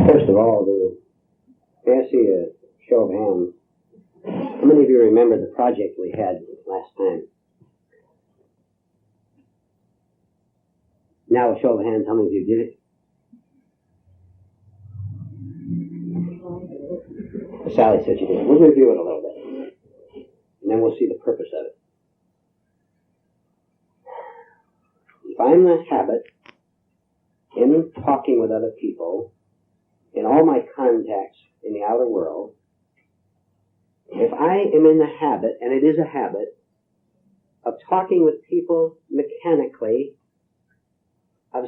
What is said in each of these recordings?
First of all, may I see a show of hands? How many of you remember the project we had last time? Now a show of hands, how many of you did it? Sally said you did. We'll review it a little bit, and then we'll see the purpose of it. If I'm in the habit, in talking with other people, in all my contacts in the outer world, if I am in the habit, and it is a habit, of talking with people mechanically, of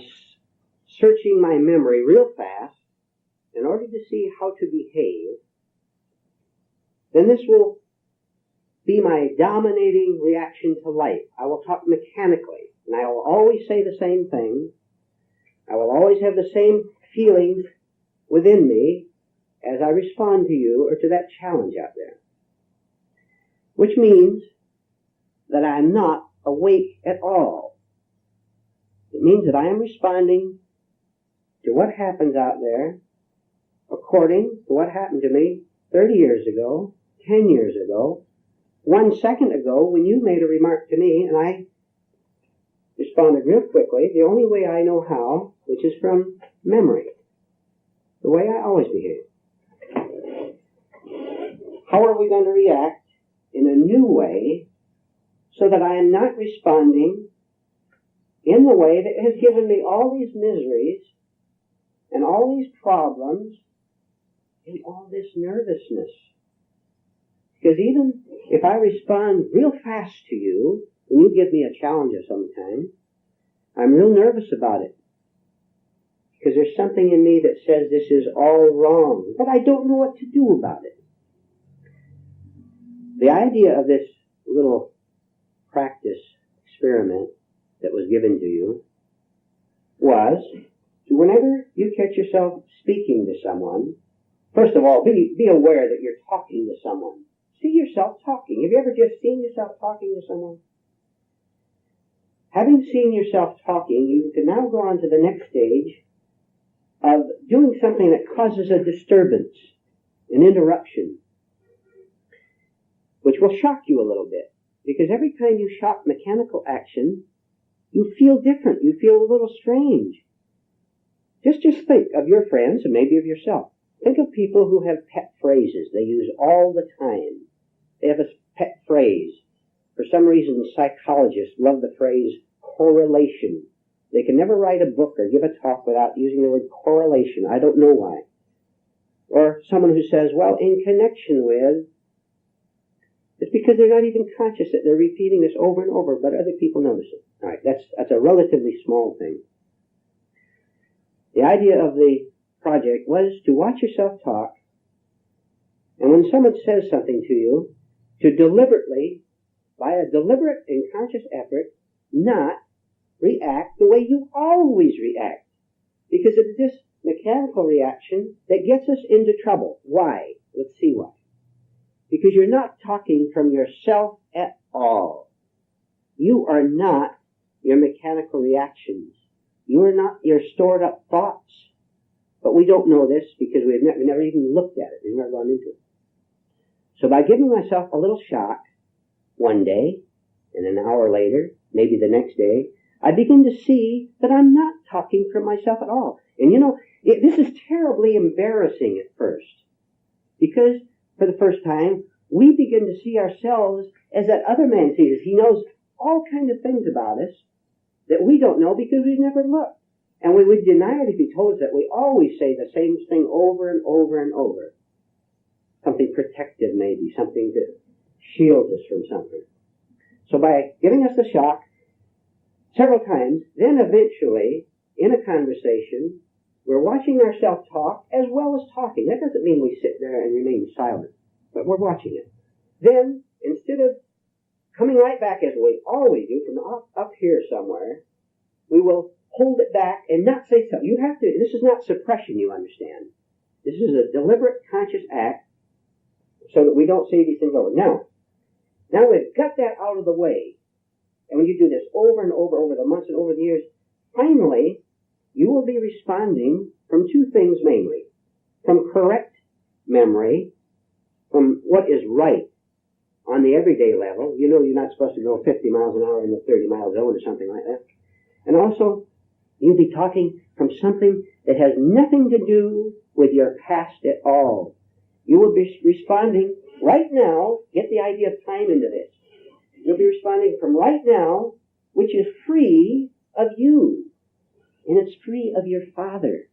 searching my memory real fast in order to see how to behave, then this will be my dominating reaction to life. I will talk mechanically, and I will always say the same thing. I will always have the same feelings within me as I respond to you or to that challenge out there. Which means that I am not awake at all. It means that I am responding to what happens out there according to what happened to me 30 years ago, 10 years ago, 1 second ago when you made a remark to me and I responded real quickly, the only way I know how, which is from memory, the way I always behave. How are we going to react in a new way so that I am not responding in the way that has given me all these miseries and all these problems and all this nervousness? Because even if I respond real fast to you, when you give me a challenge of some kind, I'm real nervous about it. Because there's something in me that says this is all wrong, but I don't know what to do about it. The idea of this little practice experiment that was given to you was to, whenever you catch yourself speaking to someone, first of all, be aware that you're talking to someone. See yourself talking. Have you ever just seen yourself talking to someone? Having seen yourself talking, you can now go on to the next stage of doing something that causes a disturbance, an interruption, which will shock you a little bit. Because every time you shock mechanical action, you feel different. You feel a little strange. Just think of your friends and maybe of yourself. Think of people who have pet phrases they use all the time. They have a pet phrase. For some reason, psychologists love the phrase correlation. They can never write a book or give a talk without using the word correlation. I don't know why. Or someone who says, well, in connection with, it's because they're not even conscious that they're repeating this over and over, but other people notice it. All right, that's a relatively small thing. The idea of the project was to watch yourself talk, and when someone says something to you, to deliberately, by a deliberate and conscious effort, not react the way you always react. Because it's this mechanical reaction that gets us into trouble. Why? Let's see why. Because you're not talking from yourself at all. You are not your mechanical reactions. You are not your stored up thoughts. But we don't know this because we've never even looked at it. We've never gone into it. So by giving myself a little shock one day, and an hour later, maybe the next day, I begin to see that I'm not talking from myself at all. And you know, this is terribly embarrassing at first. Because for the first time, we begin to see ourselves as that other man sees us. He knows all kinds of things about us that we don't know because we've never looked. And we would deny it if he told us that. We always say the same thing over and over and over. Something protective maybe, something that shields us from something. So by giving us the shock several times, then eventually, in a conversation, we're watching ourselves talk as well as talking. That doesn't mean we sit there and remain silent, but we're watching it. Then, instead of coming right back as we always do from up here somewhere, we will hold it back and not say something. You have to, this is not suppression, you understand. This is a deliberate, conscious act so that we don't say these things over. Now we've got that out of the way. And when you do this over and over the months and over the years, finally, you will be responding from two things mainly. from correct memory, from what is right on the everyday level. You know you're not supposed to go 50 miles an hour in the 30-mile zone or something like that. And also, you'll be talking from something that has nothing to do with your past at all. You will be responding right now. Get the idea of time into this. You'll be responding from right now, which is free of you. And it's free of your father.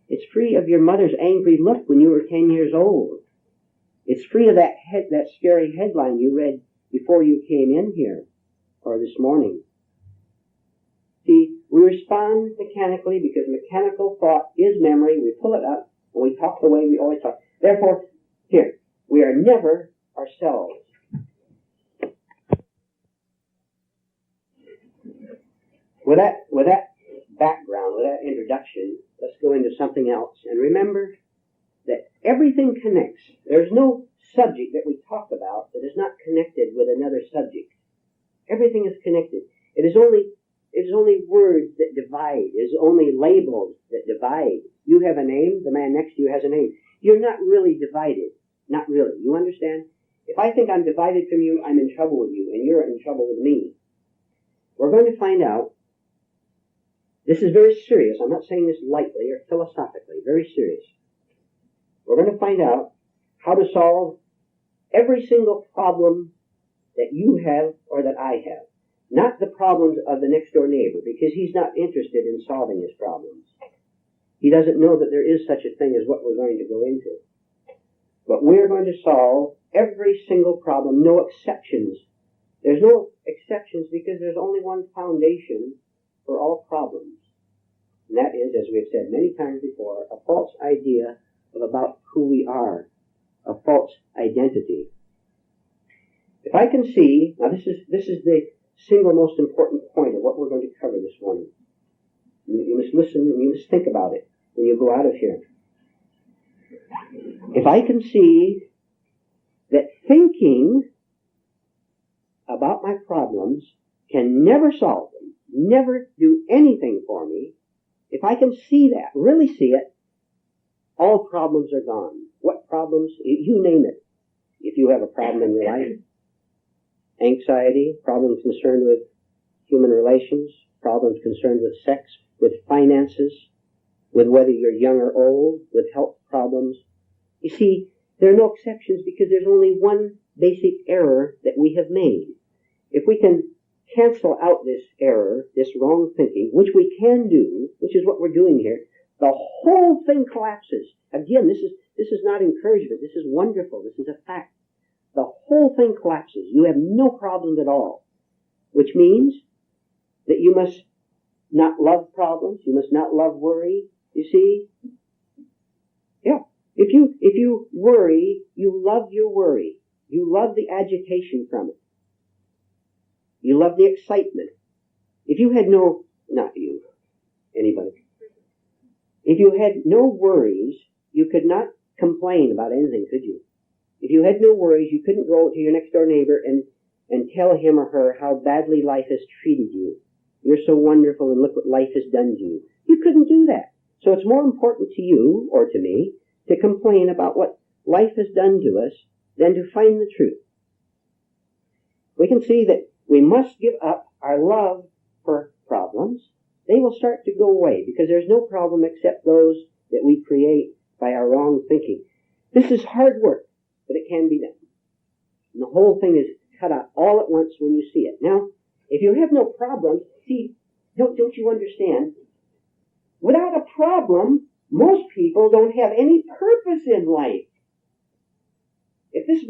It's free of your mother's angry look when you were 10 years old. It's free of that scary headline you read before you came in here, or this morning. See, we respond mechanically because mechanical thought is memory. We pull it up and we talk the way we always talk. Therefore, here, we are never ourselves. With that background, with that introduction, let's go into something else. And remember that everything connects. There's no subject that we talk about that is not connected with another subject. Everything is connected. It is only words that divide. It is only labels that divide. You have a name, the man next to you has a name. You're not really divided. Not really. You understand? If I think I'm divided from you, I'm in trouble with you, and you're in trouble with me. We're going to find out. This is very serious. I'm not saying this lightly or philosophically. Very serious. We're going to find out how to solve every single problem that you have or that I have. Not the problems of the next door neighbor, because he's not interested in solving his problems. He doesn't know that there is such a thing as what we're going to go into. But we're going to solve every single problem, no exceptions. There's no exceptions because there's only one foundation for all problems. And that is, as we've said many times before, a false idea of about who we are, a false identity. If I can see, now this is the single most important point of what we're going to cover this morning. You must listen and you must think about it when you go out of here. If I can see that thinking about my problems can never solve them, never do anything for me, if I can see that, really see it, all problems are gone. What problems? You name it. If you have a problem in your life, anxiety, problems concerned with human relations, problems concerned with sex, with finances, with whether you're young or old, with health problems. You see, there are no exceptions because there's only one basic error that we have made. If we can cancel out this error, this wrong thinking, which we can do, which is what we're doing here, the whole thing collapses. Again, this is not encouragement. This is wonderful. This is a fact. The whole thing collapses. You have no problems at all, which means that you must not love problems. You must not love worry. You see? Yeah. If you worry, you love your worry. You love the agitation from it. You love the excitement. If you had no, not you, anybody. If you had no worries, you could not complain about anything, could you? If you had no worries, you couldn't go to your next door neighbor and tell him or her how badly life has treated you. You're so wonderful and look what life has done to you. You couldn't do that. So it's more important to you or to me to complain about what life has done to us than to find the truth. We can see that we must give up our love for problems. They will start to go away because there's no problem except those that we create by our wrong thinking. This is hard work, but it can be done. And the whole thing is cut out all at once when you see it. Now, if you have no problem, see, don't you understand? Without a problem, most people don't have any purpose in life. If this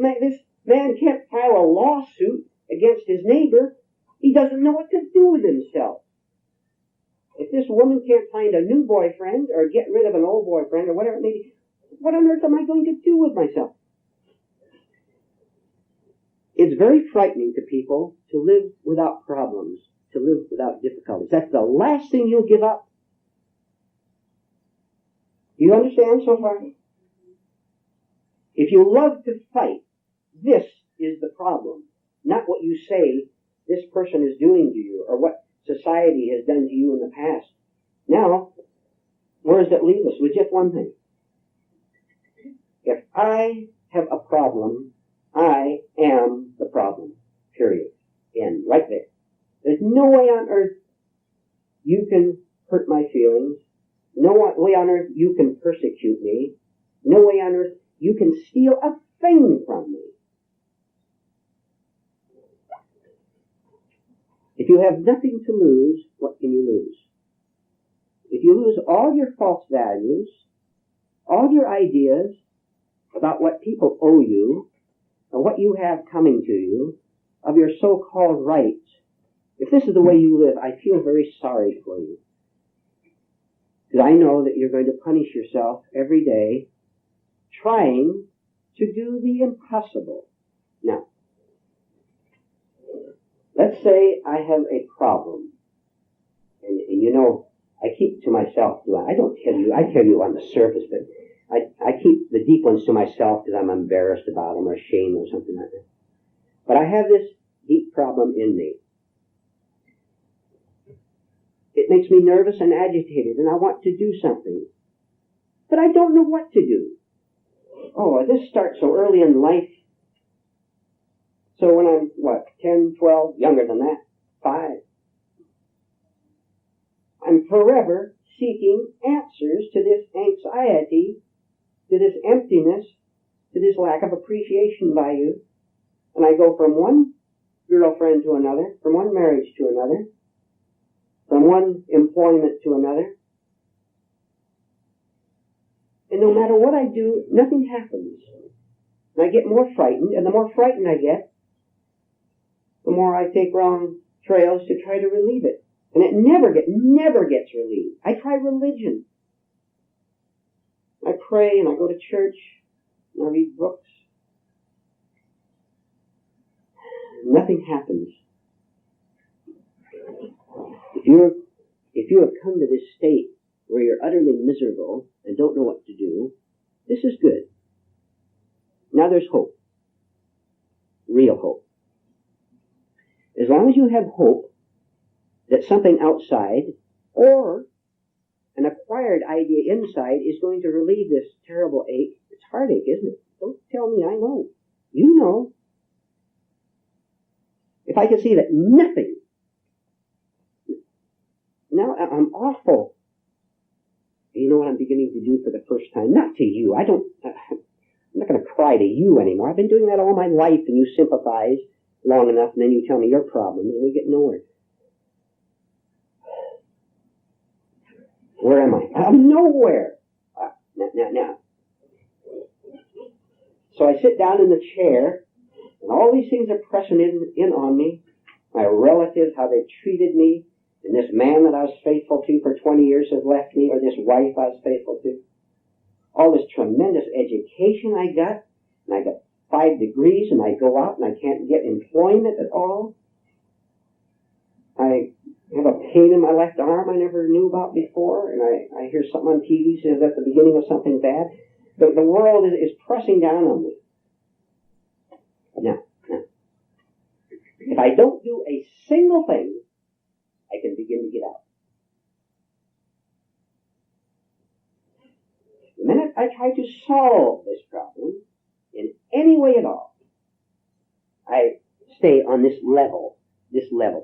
man can't file a lawsuit against his neighbor, he doesn't know what to do with himself. If this woman can't find a new boyfriend or get rid of an old boyfriend or whatever it may be, what on earth am I going to do with myself? It's very frightening to people to live without problems, to live without difficulties. That's the last thing you'll give up. Do you understand so far? If you love to fight, this is the problem. Not what you say this person is doing to you or what society has done to you in the past. Now, where does that leave us? With just one thing. If I have a problem, I am the problem. Period. End. Right there. There's no way on earth you can hurt my feelings. No way on earth you can persecute me. No way on earth you can steal a thing from me. If you have nothing to lose, what can you lose? If you lose all your false values, all your ideas about what people owe you, or what you have coming to you, of your so-called rights, if this is the way you live, I feel very sorry for you. Because I know that you're going to punish yourself every day trying to do the impossible. Now, let's say I have a problem. And you know, I keep it to myself. I don't tell you. I tell you on the surface, but I keep the deep ones to myself because I'm embarrassed about them or ashamed or something like that. But I have this deep problem in me. It makes me nervous and agitated, and I want to do something. But I don't know what to do. Oh, this starts so early in life. So when I'm, 10, 12, younger than that, 5, I'm forever seeking answers to this anxiety, to this emptiness, to this lack of appreciation by you. And I go from one girlfriend to another, from one marriage to another, from one employment to another. And no matter what I do, nothing happens. And I get more frightened, and the more frightened I get, the more I take wrong trails to try to relieve it. And it never gets relieved. I try religion. I pray and I go to church and I read books. Nothing happens. If you have come to this state where you're utterly miserable and don't know what to do, this is good. Now there's hope. Real hope. As long as you have hope that something outside or an acquired idea inside is going to relieve this terrible ache, it's heartache, isn't it? Don't tell me I know. You know. If I could see that nothing, now I'm awful. You know what I'm beginning to do for the first time? Not to you. I'm not going to cry to you anymore. I've been doing that all my life, and you sympathize long enough, and then you tell me your problems, and we get nowhere. Where am I? I'm nowhere. Now. So I sit down in the chair, and all these things are pressing in on me. My relatives, how they've treated me, and this man that I was faithful to for 20 years has left me, or this wife I was faithful to. All this tremendous education I got, and I got 5 degrees, and I go out and I can't get employment at all. I have a pain in my left arm I never knew about before, and I hear something on TV says that's the beginning of something bad. The world is pressing down on me. Now, if I don't do a single thing, I can begin to get out. The minute I try to solve this problem in any way at all, I stay on this level.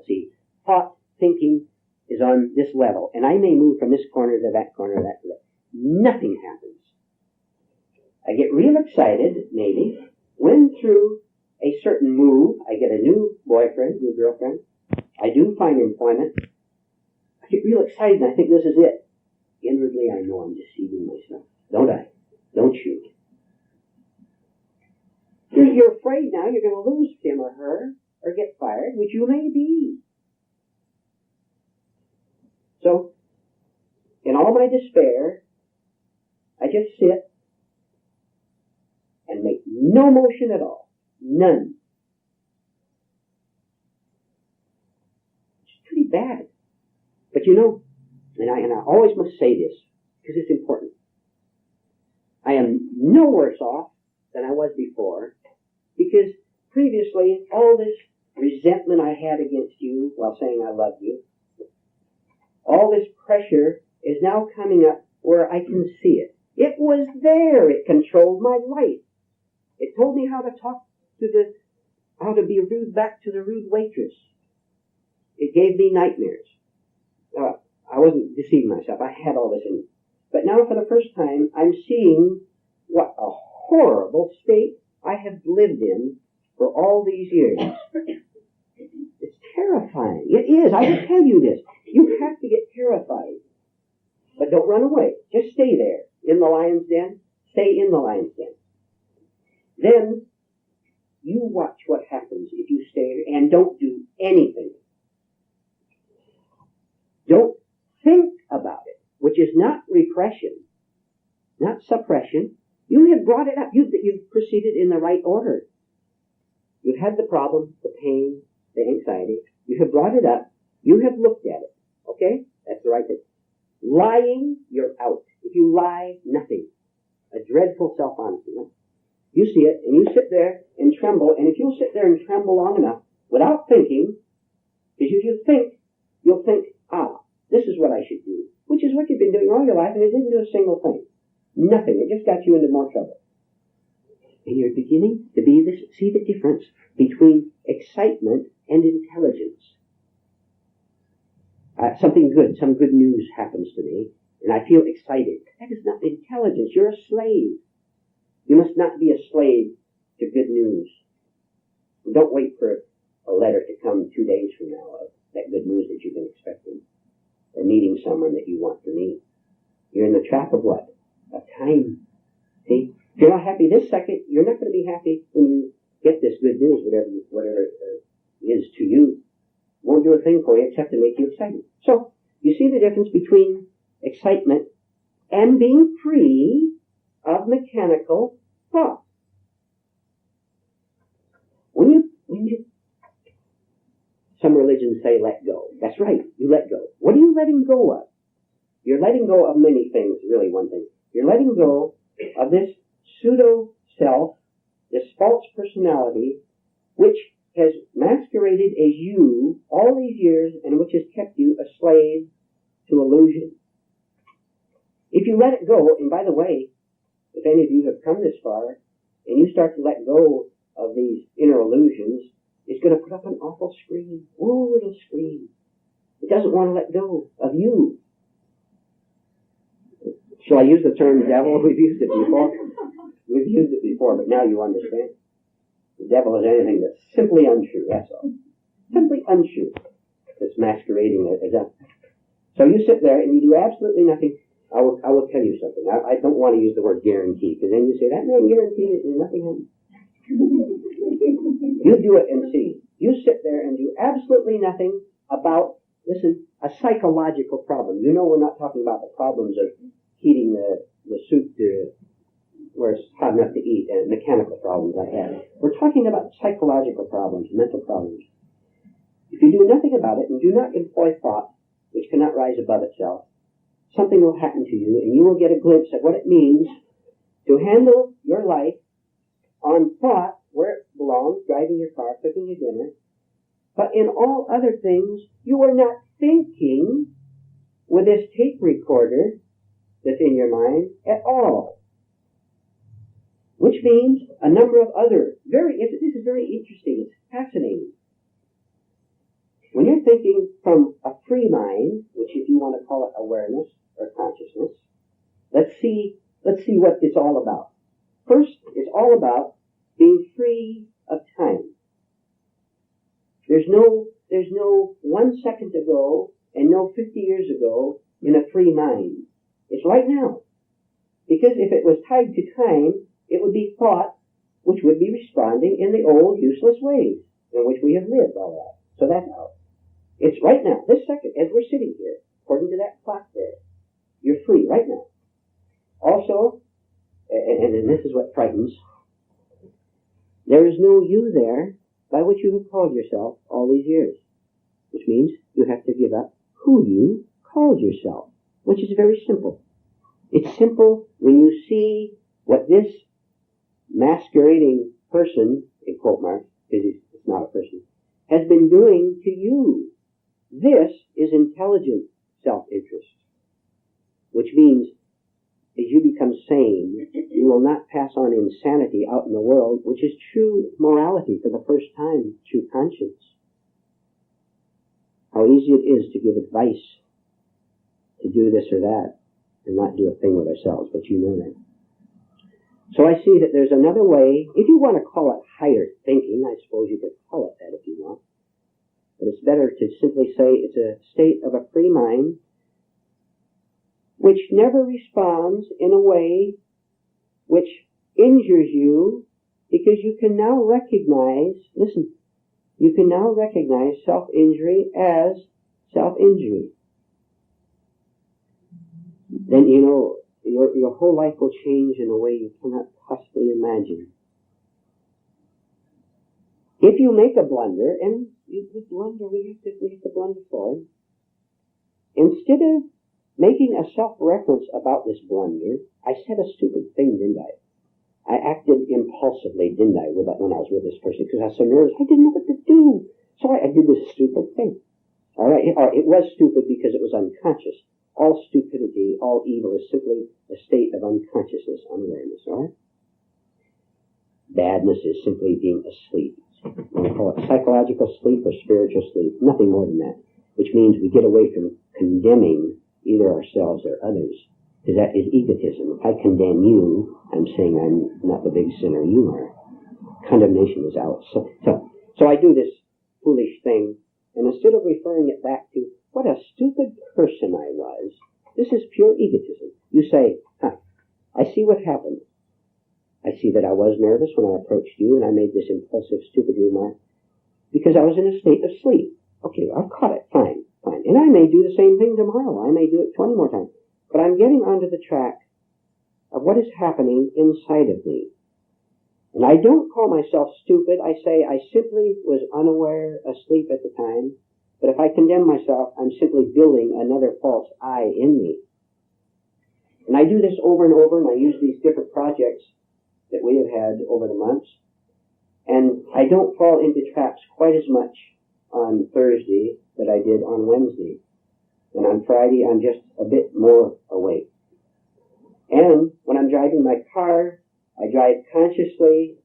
See, thought, thinking is on this level, and I may move from this corner to that corner, that to that. Nothing happens. I get real excited, maybe, when through a certain move, I get a new boyfriend, new girlfriend, I do find employment, I get real excited and I think this is it. Inwardly, I know I'm deceiving myself. Don't I? Don't you? You're afraid now you're going to lose him or her or get fired, which you may be. So, in all my despair, I just sit and make no motion at all. None. It's pretty bad. But you know, and I always must say this, because it's important. I am no worse off than I was before, because previously, all this resentment I had against you while saying I love you, all this pressure is now coming up where I can see it. It was there. It controlled my life. It told me how to talk to how to be rude back to the rude waitress. It gave me nightmares. I wasn't deceiving myself. I had all this in me. But now for the first time, I'm seeing what a horrible state I have lived in for all these years. It's terrifying. It is. I will tell you this. You have to get terrified. But don't run away. Just stay there. In the lion's den. Stay in the lion's den. Then you watch what happens if you stay there and don't do anything. Don't think about it, which is not repression, not suppression. You have brought it up. You've proceeded in the right order. You've had the problem, the pain, the anxiety. You have brought it up. You have looked at it. Okay? That's the right thing. Lying, you're out. If you lie, nothing. A dreadful self-honesty. No? You see it, and you sit there and tremble, and if you'll sit there and tremble long enough, without thinking, because if you think, you'll think, this is what I should do, which is what you've been doing all your life, and it didn't do a single thing. Nothing. It just got you into more trouble. And you're beginning to see the difference between excitement and intelligence. Something good, some good news happens to me, and I feel excited. That is not intelligence. You're a slave. You must not be a slave to good news. Don't wait for a letter to come 2 days from now of that good news that you've been expecting, or meeting someone that you want to meet. You're in the trap of what? Of time. See? If you're not happy this second, you're not going to be happy when you get this good news, whatever it is to you. Won't do a thing for you except to make you excited. So, you see the difference between excitement and being free of mechanical thought. Some religions say let go. That's right, you let go. What are you letting go of? You're letting go of many things, really one thing. You're letting go of this pseudo-self, this false personality, which has masqueraded as you all these years and which has kept you a slave to illusion. If you let it go, and by the way, if any of you have come this far, and you start to let go of these inner illusions, it's going to put up an awful scream. Oh, it'll scream. It doesn't want to let go of you. Shall I use the term devil? We've used it before. We've used it before, but now you understand. The devil is anything that's simply untrue, that's all. Simply untrue. It's masquerading as that. So you sit there and you do absolutely nothing. I will tell you something. I don't want to use the word guarantee, because then you say, that man guaranteed it and nothing happens. You do it and see. You sit there and do absolutely nothing about, listen, a psychological problem. You know we're not talking about the problems of heating the soup to where it's hot enough to eat, and mechanical problems like that. We're talking about psychological problems, mental problems. If you do nothing about it and do not employ thought, which cannot rise above itself, something will happen to you, and you will get a glimpse of what it means to handle your life on thought where it belongs, driving your car, cooking your dinner. But in all other things, you are not thinking with this tape recorder that's in your mind at all. Which means a number of other, this is very interesting, it's fascinating. When you're thinking from a free mind, which if you want to call it awareness or consciousness, let's see what it's all about. First, it's all about being free of time. There's no 1 second ago and no 50 years ago in a free mind. It's right now. Because if it was tied to time, it would be thought which would be responding in the old useless ways in which we have lived all that. So that's out. It's right now, this second, as we're sitting here, according to that clock there. You're free right now. Also, and this is what frightens, there is no you there by which you have called yourself all these years. Which means you have to give up who you called yourself, which is very simple. It's simple when you see what this masquerading person, in quote marks, because it's not a person, has been doing to you. This is intelligent self-interest, which means as you become sane. You will not pass on insanity out in the world, which is true morality for the first time, true conscience. How easy it is to give advice to do this or that and not do a thing with ourselves, but you know that. So I see that there's another way. If you want to call it higher thinking, I suppose you could call it that if you want. But it's better to simply say it's a state of a free mind which never responds in a way which injures you, because you can now recognize, listen, you can now recognize self-injury as self-injury. Then, you know, your whole life will change in a way you cannot possibly imagine. If you make a blunder, and we blunder, we have to blunder for it, instead of making a self-reference about this blunder, I said a stupid thing, didn't I? I acted impulsively, didn't I, when I was with this person, because I was so nervous. I didn't know what to do. So I did this stupid thing. All right? Or it was stupid because it was unconscious. All stupidity, all evil is simply a state of unconsciousness, unawareness. All right? Badness is simply being asleep. We call it psychological sleep or spiritual sleep. Nothing more than that. Which means we get away from condemning either ourselves or others. Because that is egotism. If I condemn you, I'm saying I'm not the big sinner you are. Condemnation is out. So I do this foolish thing, and instead of referring it back to what a stupid person I was, this is pure egotism. You say, I see what happened. I see that I was nervous when I approached you, and I made this impulsive, stupid remark because I was in a state of sleep. Okay, I've caught it. Fine. And I may do the same thing tomorrow. I may do it 20 more times. But I'm getting onto the track of what is happening inside of me. And I don't call myself stupid. I say I simply was unaware, asleep at the time. But if I condemn myself, I'm simply building another false I in me. And I do this over and over, and I use these different projects that we have had over the months. And I don't fall into traps quite as much on Thursday that I did on Wednesday. And on Friday, I'm just a bit more awake. And when I'm driving my car, I drive consciously.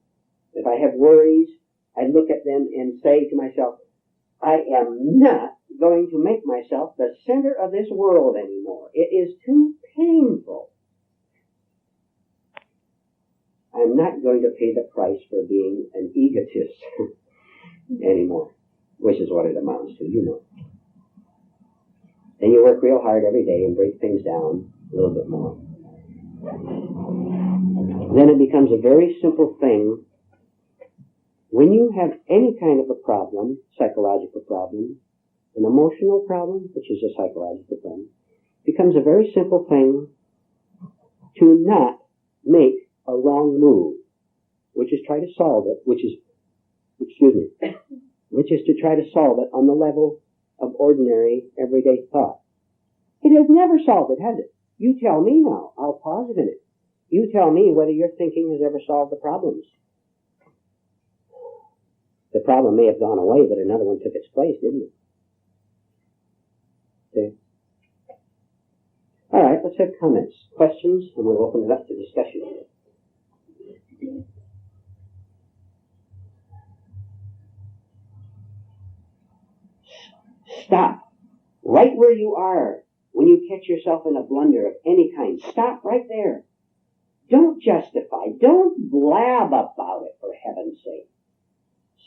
If I have worries, I look at them and say to myself, I am not going to make myself the center of this world anymore. It is too painful. I'm not going to pay the price for being an egotist anymore, which is what it amounts to, you know. Then you work real hard every day and break things down a little bit more. Then it becomes a very simple thing. When you have any kind of a problem, psychological problem, an emotional problem, which is a psychological problem, becomes a very simple thing to not make a wrong move, which is try to solve it, which is to try to solve it on the level of ordinary, everyday thought. It has never solved it, has it? You tell me now. I'll pause a minute. You tell me whether your thinking has ever solved the problems. The problem may have gone away, but another one took its place, didn't it? See? All right, let's have comments, questions, and we'll open it up to discussion. Stop right where you are when you catch yourself in a blunder of any kind. Stop right there. Don't justify. Don't blab about it, for heaven's sake.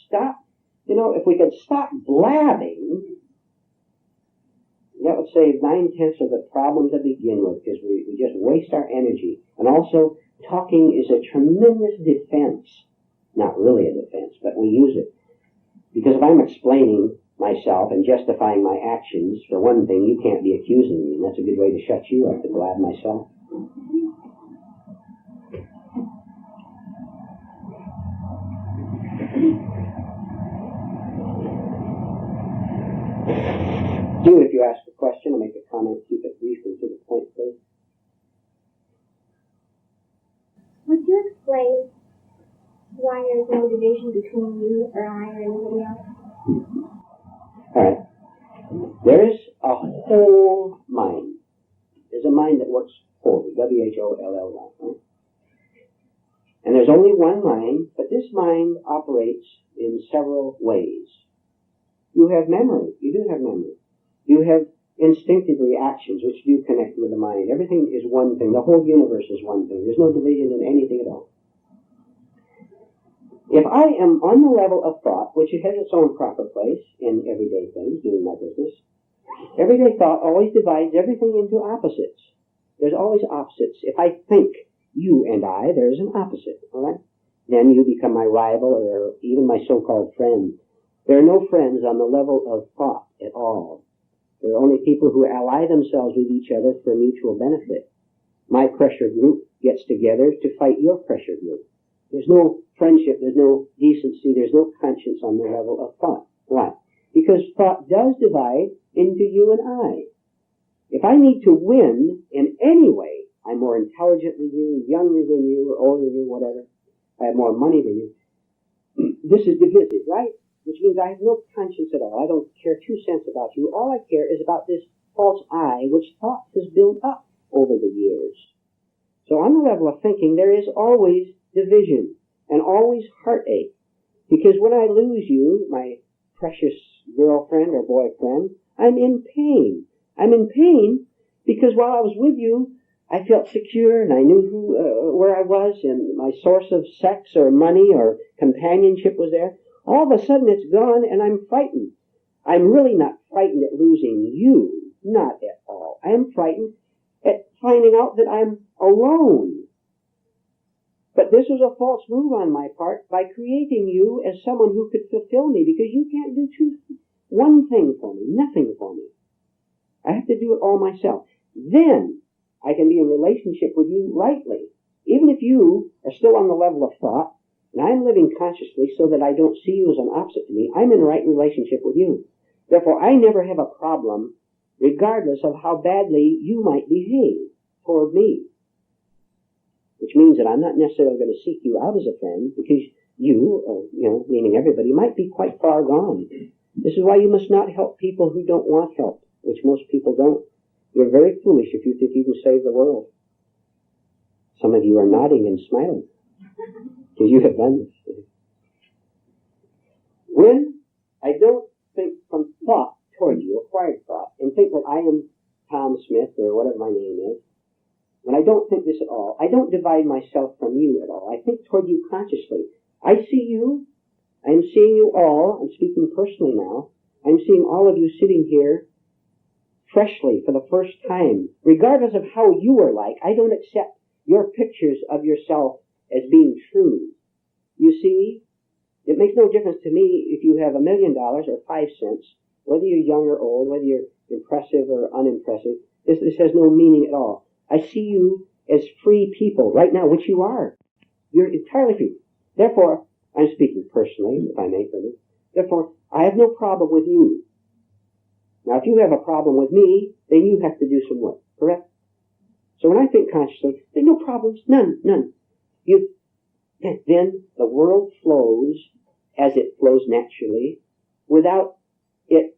Stop. You know, if we could stop blabbing, that would save 9/10 of the problem to begin with, because we just waste our energy. And also, talking is a tremendous defense. Not really a defense, but we use it. Because if I'm explaining myself and justifying my actions, for one thing, you can't be accusing me, and that's a good way to shut you up, to blab myself. Do, if you ask a question or make a comment, keep it brief and to the point, please. Would you explain why there's no division between you or I or anybody else? All right. There is a whole mind. There's a mind that works Holy, W-H-O-L-L-Y. Right? And there's only one mind, but this mind operates in several ways. You have memory. You do have memory. You have instinctive reactions which do connect with the mind. Everything is one thing. The whole universe is one thing. There's no division in anything at all. If I am on the level of thought, which has its own proper place in everyday things, doing my business, everyday thought always divides everything into opposites. There's always opposites. If I think you and I, there's an opposite, all right? Then you become my rival or even my so-called friend. There are no friends on the level of thought at all. There are only people who ally themselves with each other for mutual benefit. My pressure group gets together to fight your pressure group. There's no friendship, there's no decency, there's no conscience on the level of thought. Why? Because thought does divide into you and I. If I need to win in any way, I'm more intelligent than you, younger than you, or older than you, whatever. I have more money than you. This is divisive, right? Which means I have no conscience at all. I don't care 2 cents about you. All I care is about this false I, which thought has built up over the years. So on the level of thinking, there is always division and always heartache. Because when I lose you, my precious girlfriend or boyfriend, I'm in pain. I'm in pain because while I was with you, I felt secure and I knew where I was and my source of sex or money or companionship was there. All of a sudden it's gone and I'm frightened. I'm really not frightened at losing you. Not at all. I am frightened at finding out that I'm alone. But this was a false move on my part by creating you as someone who could fulfill me because you can't do one thing for me, nothing for me. I have to do it all myself. Then I can be in relationship with you rightly. Even if you are still on the level of thought, and I'm living consciously so that I don't see you as an opposite to me, I'm in right relationship with you. Therefore, I never have a problem, regardless of how badly you might behave toward me. Which means that I'm not necessarily going to seek you out as a friend, because you, or, meaning everybody, might be quite far gone. This is why you must not help people who don't want help, which most people don't. You're very foolish if you think you can save the world. Some of you are nodding and smiling, because you have done this. When I don't think from thought toward you, acquired thought, and think that I am Tom Smith, or whatever my name is, when I don't think this at all, I don't divide myself from you at all. I think toward you consciously. I see you. I'm seeing you all. I'm speaking personally now. I'm seeing all of you sitting here freshly for the first time. Regardless of how you are like, I don't accept your pictures of yourself as being true. You see, it makes no difference to me if you have $1 million or 5 cents, whether you're young or old, whether you're impressive or unimpressive. This has no meaning at all. I see you as free people right now, which you are. You're entirely free. Therefore, I'm speaking personally, if I may, further. Therefore, I have no problem with you. Now, if you have a problem with me, then you have to do some work, correct? So when I think consciously, there's no problems, none. Then the world flows as it flows naturally, without it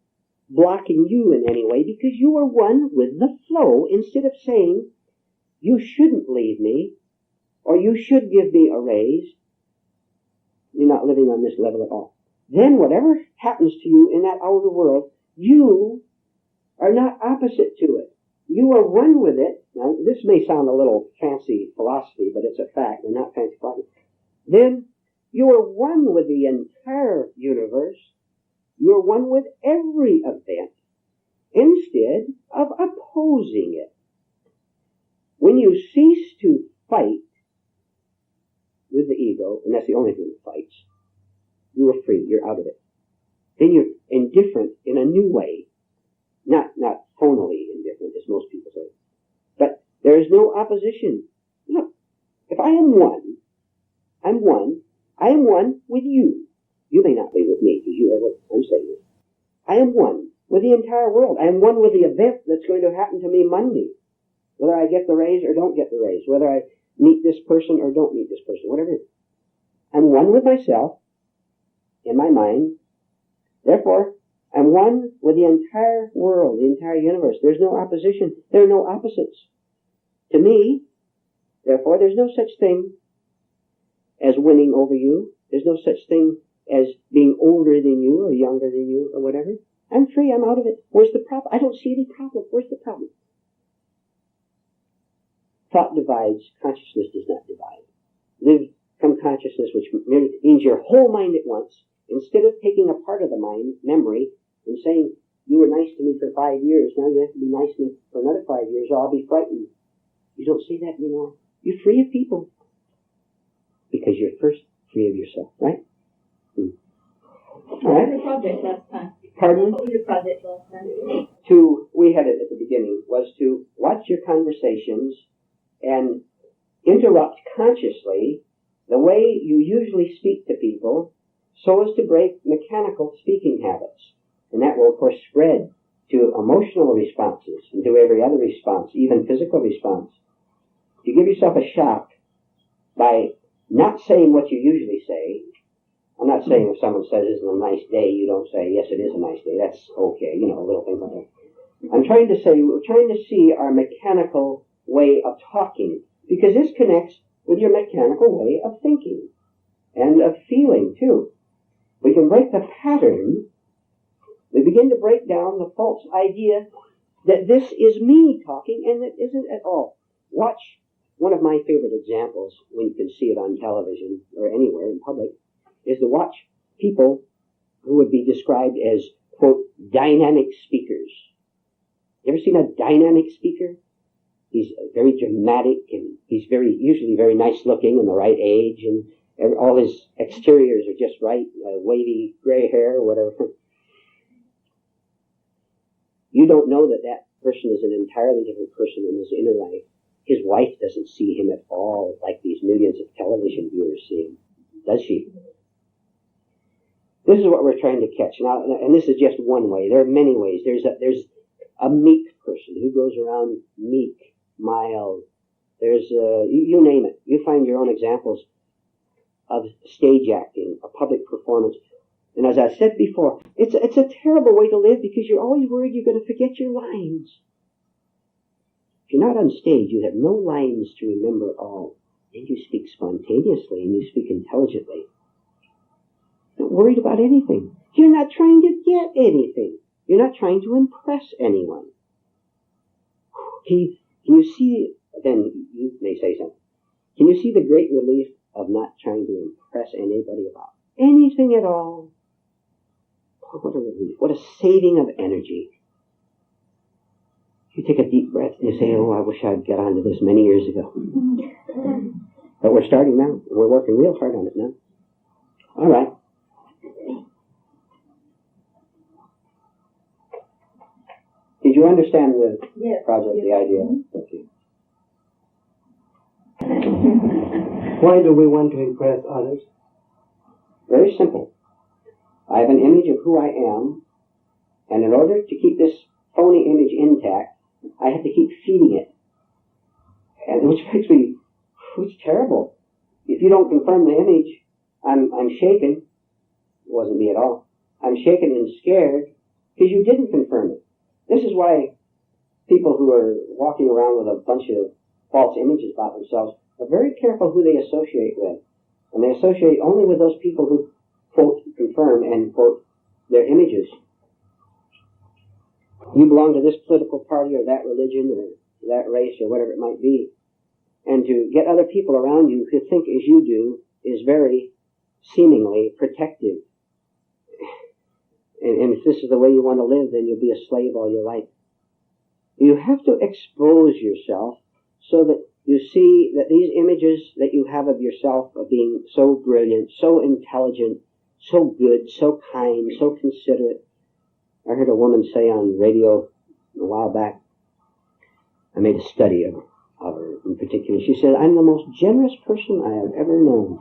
blocking you in any way, because you are one with the flow. Instead of saying, you shouldn't leave me, or you should give me a raise, you're not living on this level at all. Then whatever happens to you in that outer world, you are not opposite to it. You are one with it. Now, this may sound a little fancy philosophy, but it's a fact, and not fancy philosophy. Then you are one with the entire universe. You are one with every event, instead of opposing it. When you cease to fight with the ego, and that's the only thing that fights, you are free, you're out of it. Then you're indifferent in a new way. Not phonily indifferent, as most people say. But there is no opposition. Look, if I am one, I'm one. I am one with you. You may not be with me, because you are what I'm saying. I am one with the entire world. I am one with the event that's going to happen to me Monday. Whether I get the raise or don't get the raise. Whether I meet this person or don't meet this person. Whatever it is. I'm one with myself in my mind. Therefore, I'm one with the entire world, the entire universe. There's no opposition. There are no opposites. To me, therefore, there's no such thing as winning over you. There's no such thing as being older than you or younger than you or whatever. I'm free. I'm out of it. Where's the problem? I don't see any problem. Where's the problem? Thought divides. Consciousness does not divide. Live from consciousness, which merely means your whole mind at once. Instead of taking a part of the mind, memory, and saying, you were nice to me for 5 years, now you have to be nice to me for another 5 years, or I'll be frightened. You don't say that anymore. You're free of people. Because you're first free of yourself, right? All right. What was your project last time? Pardon? What was your project last time? We had it at the beginning, was to watch your conversations and interrupt consciously the way you usually speak to people so as to break mechanical speaking habits. And that will, of course, spread to emotional responses and to every other response, even physical response. You give yourself a shock by not saying what you usually say. I'm not saying if someone says it's a nice day, you don't say, yes, it is a nice day. That's okay, a little thing like that. I'm trying to say, we're trying to see our mechanical way of talking, because this connects with your mechanical way of thinking and of feeling, too. We can break the pattern. We begin to break down the false idea that this is me talking, and it isn't at all. Watch one of my favorite examples, when you can see it on television or anywhere in public, is to watch people who would be described as, quote, dynamic speakers. You ever seen a dynamic speaker? He's very dramatic, and he's usually very nice looking and the right age, and all his exteriors are just right, wavy gray hair or whatever. You don't know that that person is an entirely different person in his inner life. His wife doesn't see him at all like these millions of television viewers see him, does she? This is what we're trying to catch now, and this is just one way. There are many ways. There's a meek person who goes around meek, mild. There's you name it. You find your own examples of stage acting, a public performance. And as I said before, it's a terrible way to live, because you're always worried you're going to forget your lines. If you're not on stage, you have no lines to remember all, and you speak spontaneously and you speak intelligently. You're not worried about anything. You're not trying to get anything. You're not trying to impress anyone. Can you see, then you may say something. Can you see the great relief of not trying to impress anybody about anything at all? Oh, what a relief. What a saving of energy. You take a deep breath and you say, oh, I wish I'd got onto this many years ago. But we're starting now. We're working real hard on it now. All right. Did you understand the project, the idea? Okay. Why do we want to impress others? Very simple. I have an image of who I am, and in order to keep this phony image intact, I have to keep feeding it. And which makes me, it's terrible. If you don't confirm the image, I'm shaken. It wasn't me at all. I'm shaken and scared because you didn't confirm it. This is why people who are walking around with a bunch of false images about themselves are very careful who they associate with. And they associate only with those people who, quote, confirm, and quote, their images. You belong to this political party or that religion or that race or whatever it might be. And to get other people around you who think as you do is very seemingly protective. And if this is the way you want to live, then you'll be a slave all your life. You have to expose yourself so that you see that these images that you have of yourself of being so brilliant, so intelligent, so good, so kind, so considerate. I heard a woman say on radio a while back, I made a study of her in particular. She said, I'm the most generous person I have ever known.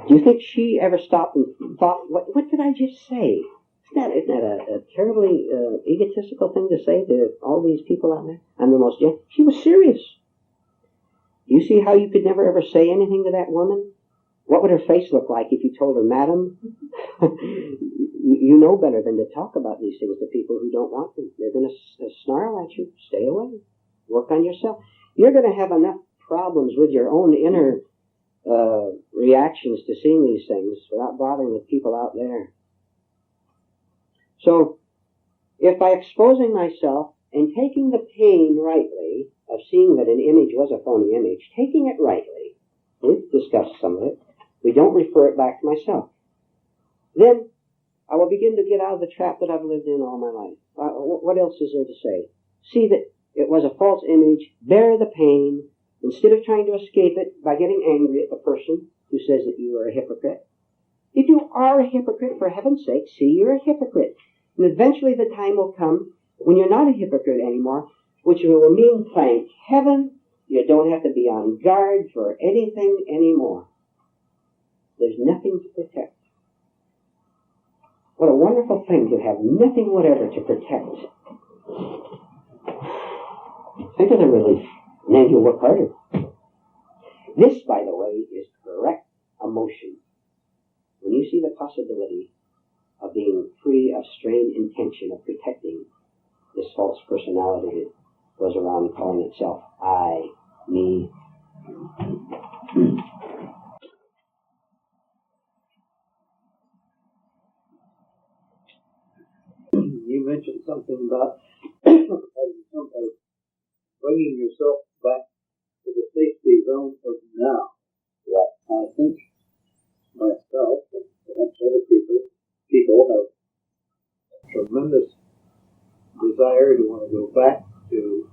Do you think she ever stopped and thought, what did I just say? Isn't that a terribly egotistical thing to say to all these people out there? I'm the most generous. She was serious. You see how you could never ever say anything to that woman? What would her face look like if you told her, Madam, you know better than to talk about these things to people who don't want them. They're going to snarl at you. Stay away. Work on yourself. You're going to have enough problems with your own inner reactions to seeing these things without bothering with people out there. So, if by exposing myself and taking the pain rightly of seeing that an image was a phony image, taking it rightly, we've discussed some of it, we don't refer it back to myself, then I will begin to get out of the trap that I've lived in all my life. What else is there to say? See that it was a false image, bear the pain, instead of trying to escape it by getting angry at the person who says that you are a hypocrite. If you are a hypocrite, for heaven's sake, see you're a hypocrite. And eventually the time will come when you're not a hypocrite anymore, which will mean, thank heaven, you don't have to be on guard for anything anymore. There's nothing to protect. What a wonderful thing to have nothing whatever to protect. Think of the relief. And then you'll work harder. This, by the way, is correct emotion. When you see the possibility of being free of strained intention of protecting this false personality that goes around calling itself I, me. You mentioned something about bringing yourself back to the safety zone of now. Yeah. I think myself and perhaps other people have a tremendous desire to want to go back to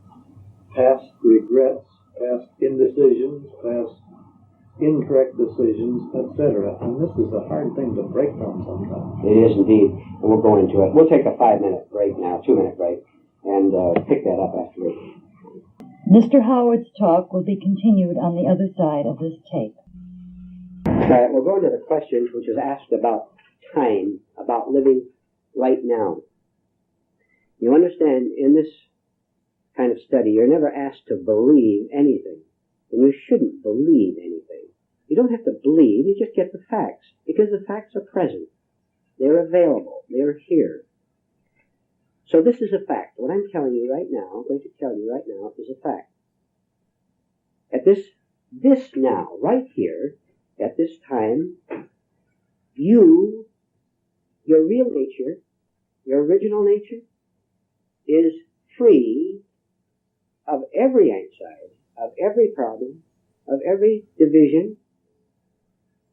past regrets, past indecisions, past incorrect decisions, etc. And this is a hard thing to break from sometimes. It is indeed, and we'll go into it. We'll take a 5-minute break now, 2-minute break, and pick that up afterwards. Mr. Howard's talk will be continued on the other side of this tape. All right, we'll go into the question which was asked about time, about living right now. You understand, in this kind of study, you're never asked to believe anything, and you shouldn't believe anything. You don't have to believe, you just get the facts, because the facts are present. They're available. They're here. So this is a fact. What I'm telling you right now, I'm going to tell you right now, is a fact. At this now, right here, at this time, your real nature, your original nature, is free of every anxiety, of every problem, of every division,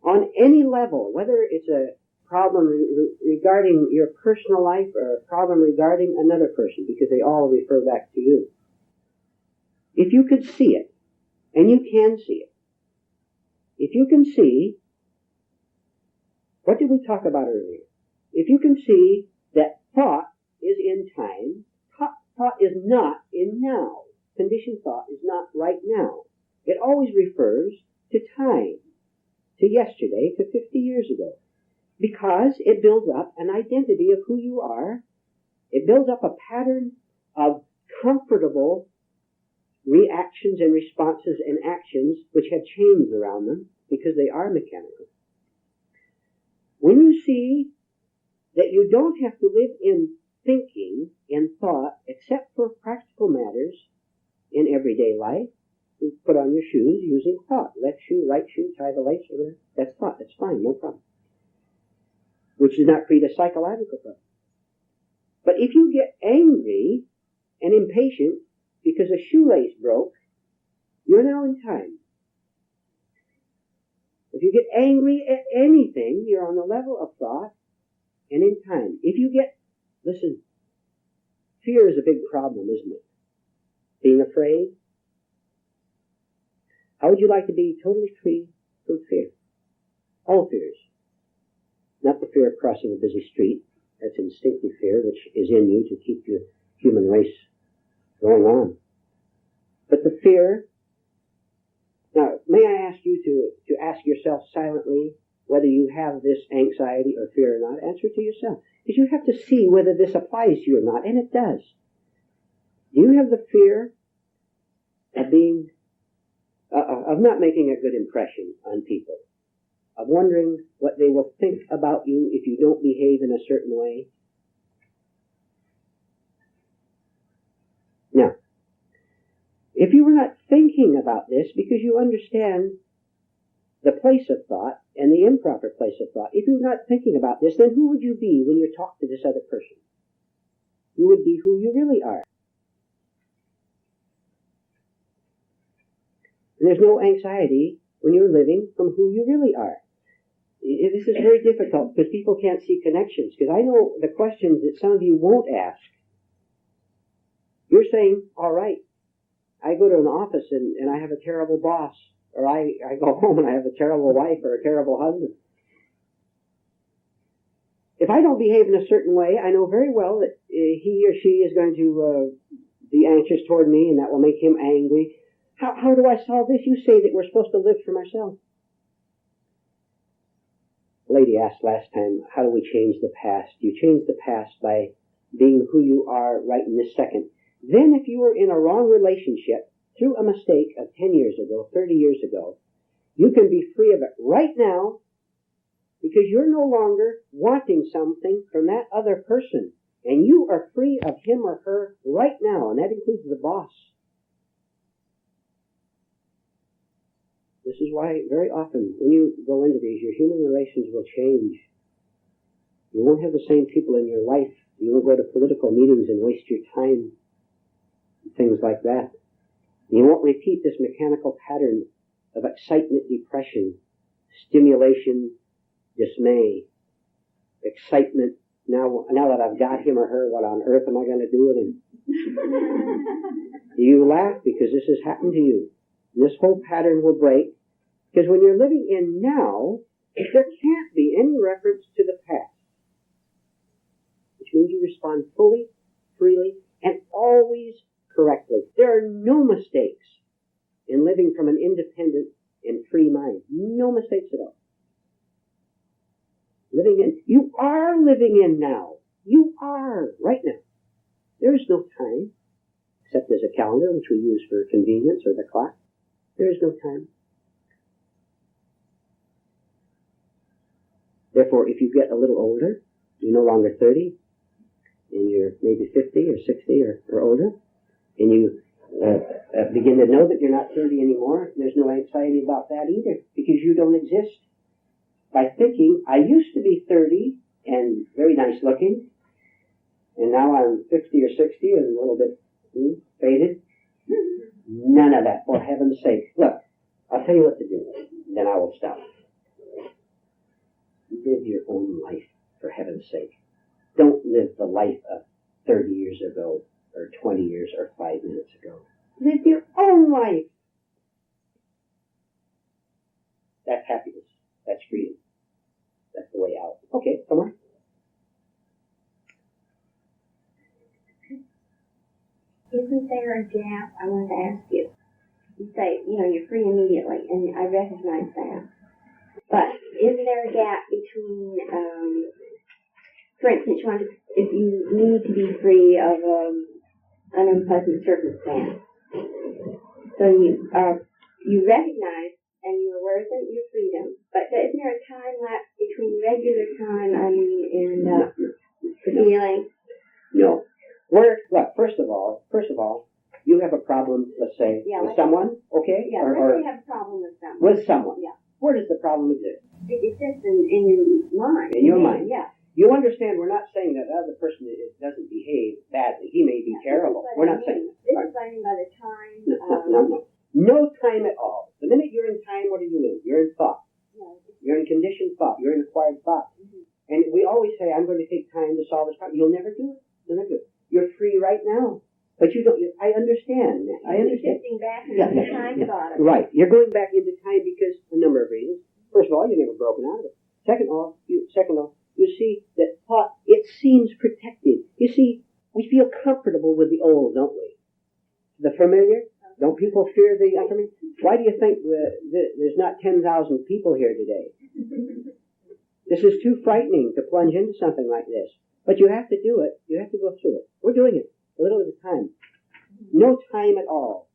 on any level, whether it's a problem regarding your personal life or a problem regarding another person, because they all refer back to you. If you could see it, and you can see it, if you can see, what did we talk about earlier? If you can see that thought is in time, thought is not in now. Conditioned thought is not right now. It always refers to time, to yesterday, to 50 years ago. Because it builds up an identity of who you are. It builds up a pattern of comfortable reactions and responses and actions which have chains around them because they are mechanical. When you see that you don't have to live in thinking, in thought, except for practical matters in everyday life, you put on your shoes using thought. Left shoe, right shoe, tie the lace, whatever. That's thought. That's fine, no problem. Which does not create a psychological problem. But if you get angry and impatient because a shoelace broke, you're now in time. If you get angry at anything, you're on the level of thought and in time. If you get, listen, fear is a big problem, isn't it? Being afraid. How would you like to be totally free from fear? All fears. Not the fear of crossing a busy street. That's instinctive fear, which is in you to keep your human race going on. But the fear, now, may I ask you to ask yourself silently whether you have this anxiety or fear or not? Answer to yourself. Because you have to see whether this applies to you or not, and it does. Do you have the fear of being, of not making a good impression on people? Of wondering what they will think about you if you don't behave in a certain way? Now, If you were not thinking about this because you understand the place of thought and the improper place of thought, if you're not thinking about this, then who would you be when you talk to this other person? You would be who you really are. And there's no anxiety when you're living from who you really are. This is very difficult because people can't see connections. Because I know the questions that some of you won't ask. You're saying, all right, I go to an office and I have a terrible boss. Or I go home and I have a terrible wife or a terrible husband. If I don't behave in a certain way, I know very well that he or she is going to be anxious toward me, and that will make him angry. How do I solve this? You say that we're supposed to live from ourselves. A lady asked last time, how do we change the past? You change the past by being who you are right in this second. Then if you were in a wrong relationship, through a mistake of 10 years ago, 30 years ago, you can be free of it right now because you're no longer wanting something from that other person. And you are free of him or her right now, and that includes the boss. This is why very often when you go into these, your human relations will change. You won't have the same people in your life. You won't go to political meetings and waste your time. Things like that. You won't repeat this mechanical pattern of excitement, depression, stimulation, dismay, excitement. Now that I've got him or her, what on earth am I going to do with him? You laugh because this has happened to you. This whole pattern will break because when you're living in now, there can't be any reference to the past, which means you respond fully, freely, and always correctly. There are no mistakes in living from an independent and free mind. No mistakes at all. You are living in now. You are right now. There is no time, except as a calendar, which we use for convenience, or the clock. There is no time. Therefore, if you get a little older, you're no longer 30, and you're maybe 50 or 60 or older, and you begin to know that you're not 30 anymore, there's no anxiety about that either, because you don't exist. By thinking, I used to be 30 and very nice looking, and now I'm 50 or 60 and a little bit faded. None of that, for heaven's sake. Look, I'll tell you what to do, then I will stop. Live your own life, for heaven's sake. Don't live the life of 30 years ago, or 20 years, or 5 minutes ago. Live your own life. That's happiness. That's freedom. That's the way out. Okay, come on. Isn't there a gap? I wanted to ask you. You say, you're free immediately, and I recognize that. But isn't there a gap between, for instance, if you need to be free of an unpleasant circumstance, so you recognize and you're aware of your freedom, but isn't there a time lapse between regular time, and the feeling? No. Look, first of all, you have a problem, let's say, with someone, okay? Yeah, let's say you have a problem with someone. With someone. Yeah. Where does the problem exist? It exists in your mind. In your mind. Yeah. You understand we're not saying that the other person doesn't behave badly. He may be terrible. We're not saying that. This is what I mean by the time. No time at all. The minute you're in time, what are you in? You're in thought. Yeah. You're in conditioned thought. You're in acquired thought. Mm-hmm. And we always say, I'm going to take time to solve this problem. You'll never do it. You'll never do it. You're free right now. But you don't. I understand. I understand. Shifting back into time thought. Right. You're going back into time because a number of reasons. First of all, you're never broken out of it. Second of all, you see that thought, it seems protective. You see, we feel comfortable with the old, don't we? The familiar? Don't people fear the unfamiliar? Why do you think there's not 10,000 people here today? This is too frightening to plunge into something like this. But you have to do it. You have to go through it. We're doing it a little at a time. No time at all.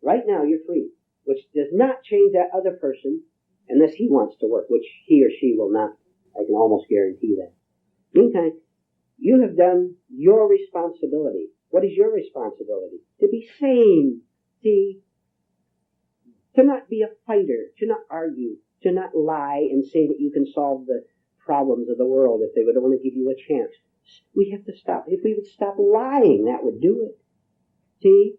Right now, you're free, which does not change that other person unless he wants to work, which he or she will not. I can almost guarantee that. Meantime, you have done your responsibility. What is your responsibility? To be sane, See? To not be a fighter, to not argue, to not lie and say that you can solve the problems of the world if they would only give you a chance. We have to stop. If we would stop lying, that would do it. See?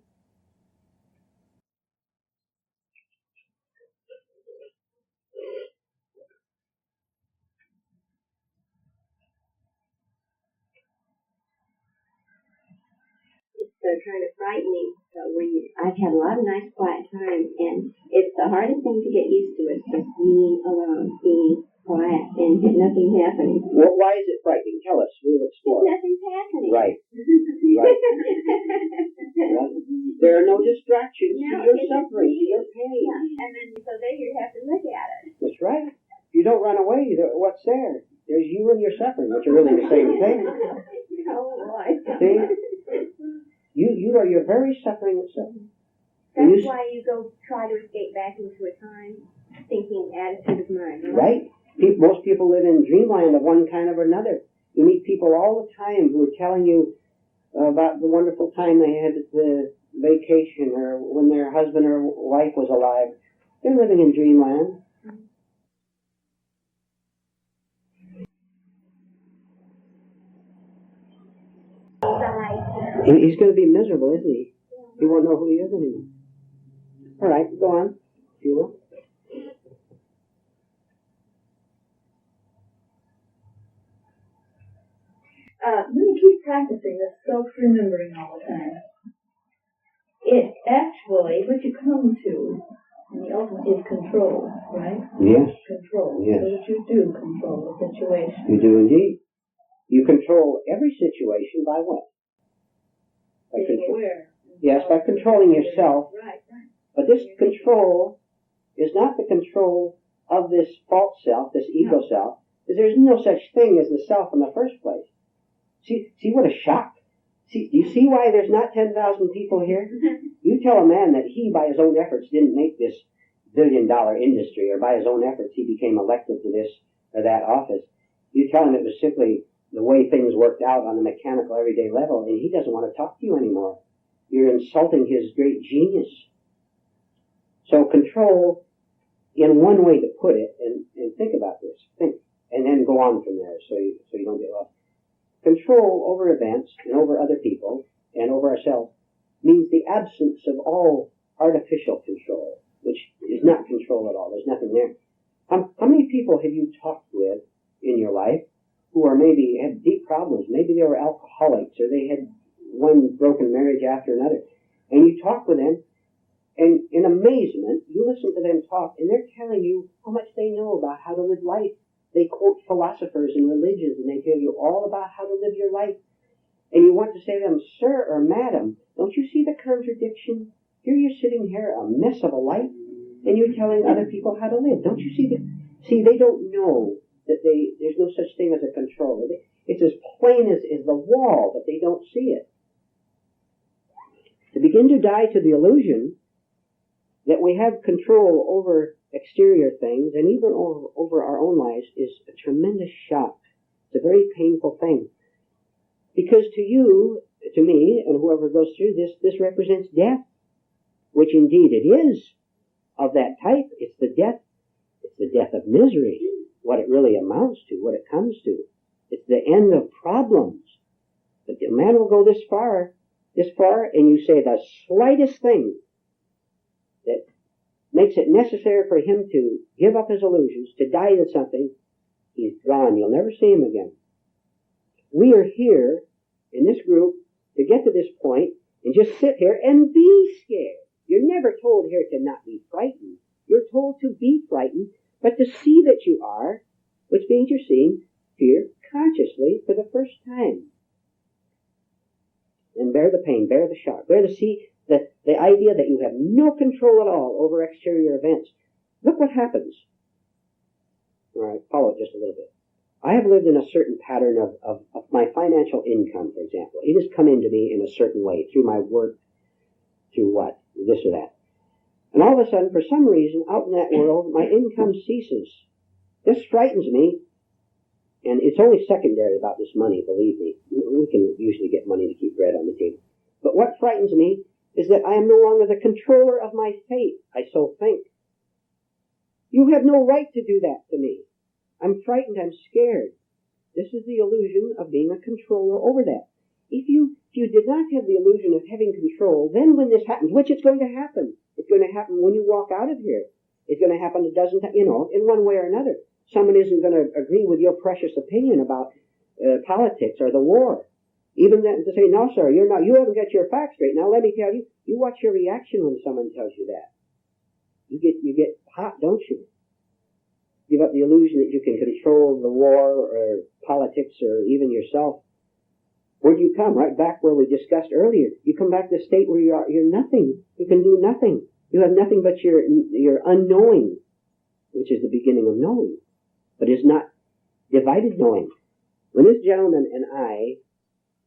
It's kind of frightening. So I've had a lot of nice quiet times, and it's the hardest thing to get used to is just being alone, being quiet, and nothing happening. Well, why is it frightening? Tell us. We'll explore. Nothing's happening. Right. Right. Well, there are no distractions to your suffering, to your pain. Yeah. And then so there you have to look at it. That's right. You don't run away. What's there? There's you and your suffering, which are really the same thing. Oh boy. See? You are your very suffering itself. That's why you go try to escape back into a time thinking attitude of mind. Right? Most people live in dreamland of one kind or another. You meet people all the time who are telling you about the wonderful time they had at the vacation or when their husband or wife was alive. They're living in dreamland. He's going to be miserable, isn't he? He won't know who he is anymore. All right, go on, if you will. When you keep practicing this self-remembering all the time, it actually, what you come to, and the ultimate is control, right? Yes. Control. Yes. So that you do control the situation. You do indeed. You control every situation by what? By Being aware. Yes, by controlling yourself. Right. But this control is not the control of this false self, this ego self, because there's no such thing as the self in the first place. See what a shock. Do you see why there's not 10,000 people here? You tell a man that he, by his own efforts, didn't make this billion-dollar industry, or by his own efforts he became elected to this or that office. You tell him it was simply the way things worked out on a mechanical, everyday level, and he doesn't want to talk to you anymore. You're insulting his great genius. So control, in one way to put it, and think about this, think, and then go on from there so you don't get lost. Control over events and over other people and over ourselves means the absence of all artificial control, which is not control at all. There's nothing there. How many people have you talked with in your life who are maybe had deep problems? Maybe they were alcoholics or they had one broken marriage after another. And you talk with them, and in amazement, you listen to them talk, and they're telling you how much they know about how to live life. They quote philosophers and religions, and they tell you all about how to live your life. And you want to say to them, sir or madam, don't you see the contradiction? Here you're sitting here, a mess of a life, and you're telling other people how to live. Don't you see that? See, they don't know that there's no such thing as a control. It's as plain as the wall, but they don't see it. To begin to die to the illusion that we have control over exterior things and even over our own lives is a tremendous shock. It's a very painful thing. Because to you, to me, and whoever goes through this represents death, which indeed it is of that type. It's the death of misery, what it really amounts to, what it comes to. It's the end of problems. But the man will go this far, and you say the slightest thing that makes it necessary for him to give up his illusions, to die to something, he's gone. You'll never see him again. We are here in this group to get to this point and just sit here and be scared. You're never told here to not be frightened. You're told to be frightened, but to see that you are, which means you're seeing fear consciously for the first time. And bear the pain, bear the shock, bear the idea that you have no control at all over exterior events. Look what happens. All right, follow it just a little bit. I have lived in a certain pattern of my financial income, for example. It has come into me in a certain way, through my work, through what, this or that. And all of a sudden, for some reason, out in that world, my income ceases. This frightens me, and it's only secondary about this money, believe me. We can usually get money to keep bread on the table. But what frightens me is that I am no longer the controller of my fate. I so think. You have no right to do that to me. I'm frightened. I'm scared. This is the illusion of being a controller over that. If you did not have the illusion of having control, then when this happens, which it's going to happen when you walk out of here. It's going to happen a dozen times, in one way or another. Someone isn't going to agree with your precious opinion about politics or the war. Even then, to say, no, sir, you haven't got your facts straight. Now, let me tell you, you watch your reaction when someone tells you that. You get hot, don't you? Give up the illusion that you can control the war or politics or even yourself. Where do you come? Right back where we discussed earlier. You come back to a state where you're nothing. You can do nothing. You have nothing but your unknowing, which is the beginning of knowing, but is not divided knowing. When this gentleman and I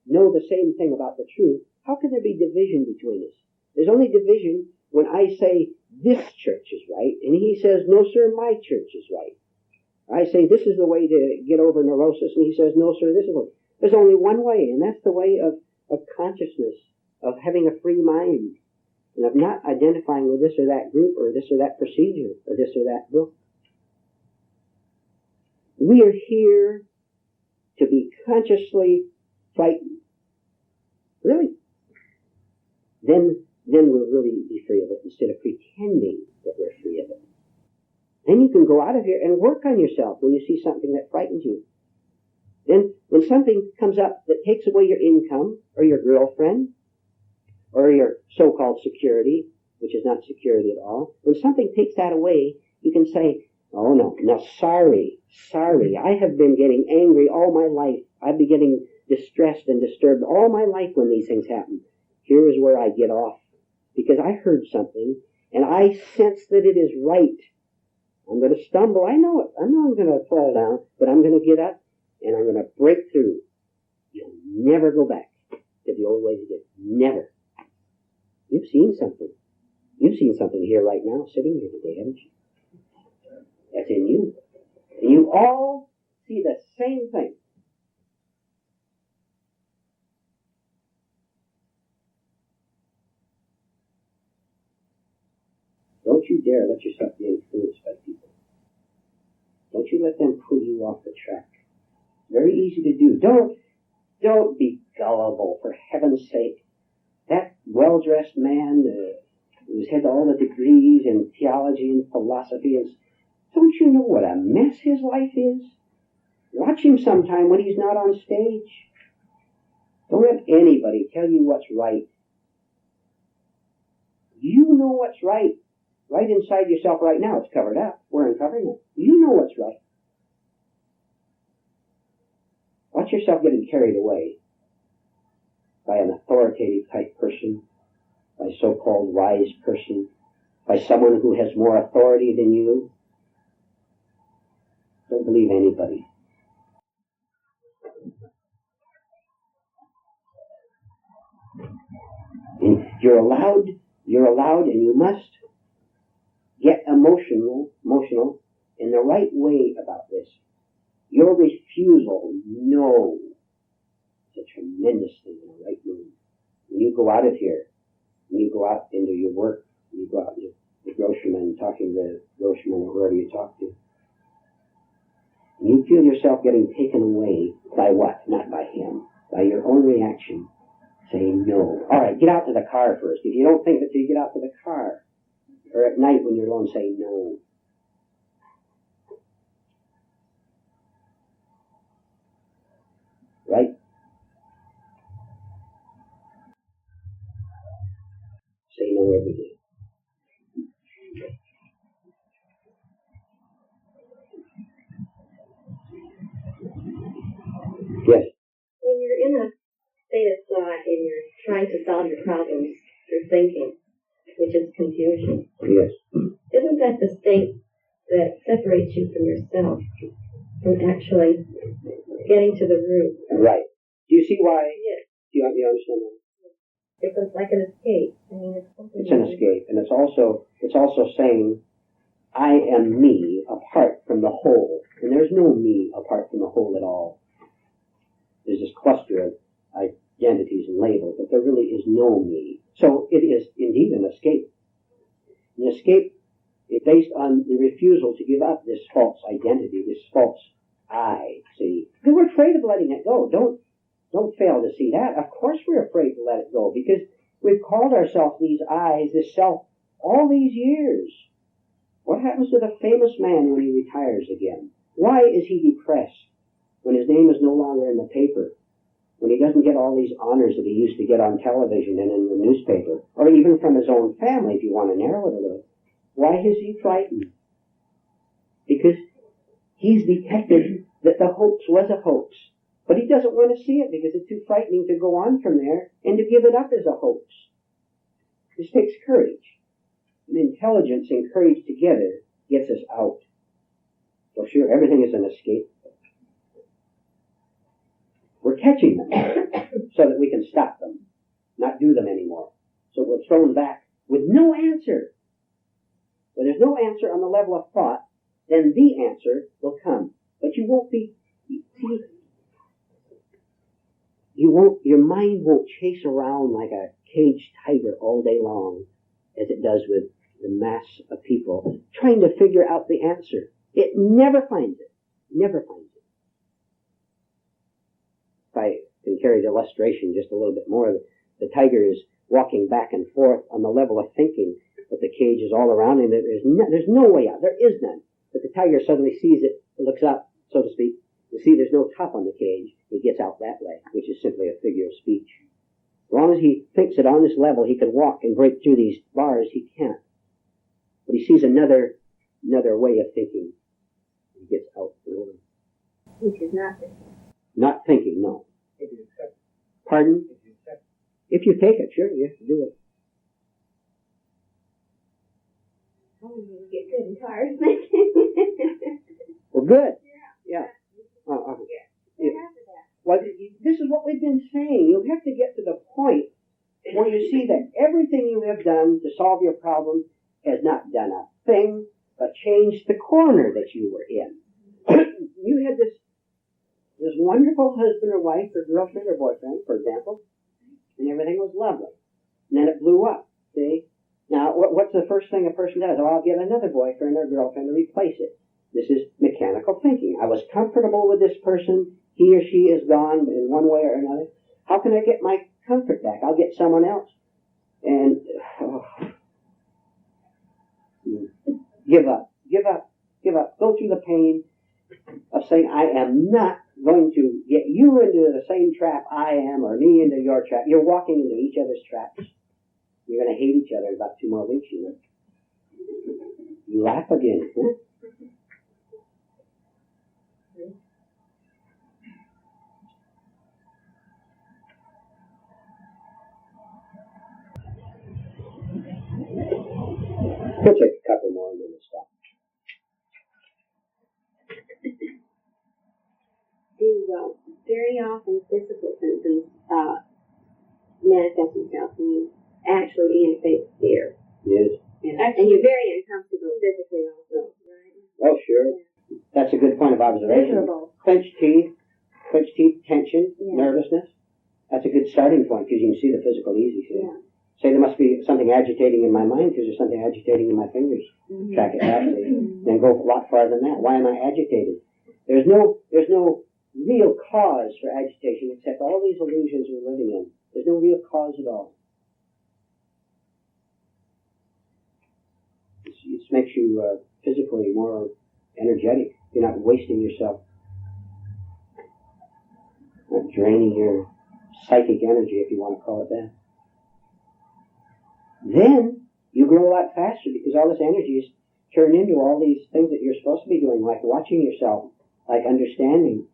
know the same thing about the truth, how can there be division between us? There's only division when I say this church is right, and he says, no, sir, my church is right. I say this is the way to get over neurosis, and he says, no, sir, this is the way. There's only one way, and that's the way of consciousness, of having a free mind, and of not identifying with this or that group or this or that procedure or this or that book. We are here to be consciously frightened. Really. Then we'll really be free of it instead of pretending that we're free of it. Then you can go out of here and work on yourself when you see something that frightens you. Then when something comes up that takes away your income or your girlfriend or your so-called security, which is not security at all, when something takes that away, you can say, oh no, sorry, I have been getting angry all my life. I've been getting distressed and disturbed all my life when these things happen. Here is where I get off. Because I heard something, and I sense that it is right. I'm going to stumble. I know it. I know I'm going to fall down, but I'm going to get up, and I'm going to break through. You'll never go back to the old ways again. Never. You've seen something. You've seen something here right now, sitting here today, haven't you? That's in you. And you all see the same thing. Don't you dare let yourself be influenced by people. Don't you let them pull you off the track. Very easy to do. Don't be gullible, for heaven's sake. That well-dressed man who's had all the degrees in theology and philosophy is, don't you know what a mess his life is? Watch him sometime when he's not on stage. Don't let anybody tell you what's right. You know what's right. Right inside yourself right now. It's covered up. We're uncovering it. You know what's right. Watch yourself getting carried away by an authoritative type person, by a so-called wise person, by someone who has more authority than you. Don't believe anybody. And you're allowed and you must get emotional in the right way about this. Your refusal, no, is a tremendous thing in the right mood. When you go out of here, when you go out into your work, when you go out into the groceryman, talking to the groceryman or whoever you talk to, and you feel yourself getting taken away by what? Not by him. By your own reaction. Say no. All right, get out to the car first. If you don't think it, you get out to the car. Or at night when you're alone, say no. Right? Say no every day. Yes. When you're in a state of thought and you're trying to solve your problems through thinking, which is confusion, Yes. isn't that the state that separates you from yourself, from actually getting to the root? Right. Do you see why? Yes. Do you understand that? It's like an escape. I mean, it's something. It's an escape, and it's also saying, I am me apart from the whole, and there's no me apart from the whole at all. There's this cluster of identities and labels, but there really is no me So it is indeed an escape. An escape is based on the refusal to give up this false identity, this false I, see. Because we're afraid of letting it go. Don't fail to see that. Of course we're afraid to let it go, because we've called ourselves these I's, this self, all these years. What happens to the famous man when he retires again? Why is he depressed when his name is no longer in the paper? When he doesn't get all these honors that he used to get on television and in the newspaper, or even from his own family, if you want to narrow it a little. Why is he frightened? Because he's detected that the hoax was a hoax. But he doesn't want to see it because it's too frightening to go on from there and to give it up as a hoax. This takes courage. And intelligence and courage together gets us out. So sure, everything is an escape. We're catching them so that we can stop them, not do them anymore. So we're thrown back with no answer. When there's no answer on the level of thought, then the answer will come. But you won't be, see, your mind won't chase around like a caged tiger all day long, as it does with the mass of people, trying to figure out the answer. It never finds it. Never finds it. If I can carry the illustration just a little bit more, the tiger is walking back and forth on the level of thinking, but the cage is all around him. There's no way out. There is none. But the tiger suddenly sees it, looks up, so to speak. You see, there's no top on the cage. He gets out that way, which is simply a figure of speech. As long as he thinks that on this level he can walk and break through these bars, he can't. But he sees another way of thinking. He gets out. Which is not this. Not thinking, no. If you accept it. Pardon? If you accept it. If you take it, sure, you have to do it. Oh, you get good and tired of thinking. Well, good. Yeah. Yeah. Well, this is what we've been saying. You have to get to the point where you see that everything you have done to solve your problem has not done a thing but changed the corner that you were in. You had this wonderful husband or wife or girlfriend or boyfriend, for example, and everything was lovely. And then it blew up, see? Now, what's the first thing a person does? Oh, I'll get another boyfriend or girlfriend to replace it. This is mechanical thinking. I was comfortable with this person. He or she is gone in one way or another. How can I get my comfort back? I'll get someone else. And give up. Go through the pain of saying, I am not going to get you into the same trap I am, or me into your trap. You're walking into each other's traps. You're going to hate each other in about 2 more weeks, you know. You laugh again, huh? We'll take a couple more and then we'll stop. Very often physical symptoms manifest themselves when you actually be in a phase of fear. Yes. And you're very uncomfortable physically also, right? Oh, sure. That's a good point of observation. Miserable. Clenched teeth, tension, nervousness. That's a good starting point because you can see the physical easy. See? Yeah. Say there must be something agitating in my mind because there's something agitating in my fingers. Mm-hmm. Track it out, see? Then go a lot farther than that. Why am I agitated? There's no real cause for agitation except all these illusions we're living in. There's no real cause at all. It makes you physically more energetic. You're not wasting yourself. Not draining your psychic energy, if you want to call it that. Then you grow a lot faster because all this energy is turned into all these things that you're supposed to be doing, like watching yourself, like understanding.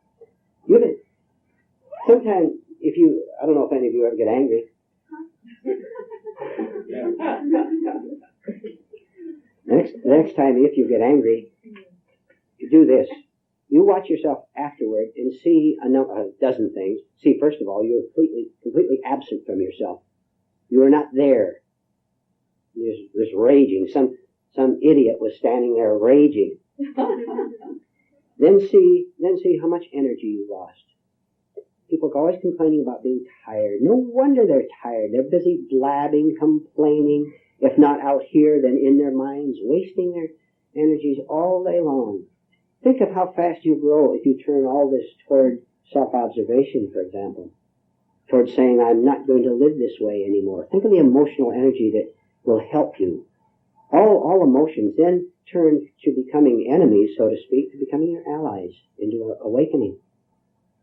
Sometimes, I don't know if any of you ever get angry. The next time, if you get angry, you do this. You watch yourself afterward and see a dozen things. See, first of all, you're completely absent from yourself. You are not there. There's raging. Some idiot was standing there raging. Then see how much energy you lost. People are always complaining about being tired. No wonder they're tired. They're busy blabbing, complaining, if not out here, then in their minds, wasting their energies all day long. Think of how fast you grow if you turn all this toward self-observation, for example, toward saying, I'm not going to live this way anymore. Think of the emotional energy that will help you. All emotions then turn to becoming enemies, so to speak, to becoming your allies, into awakening.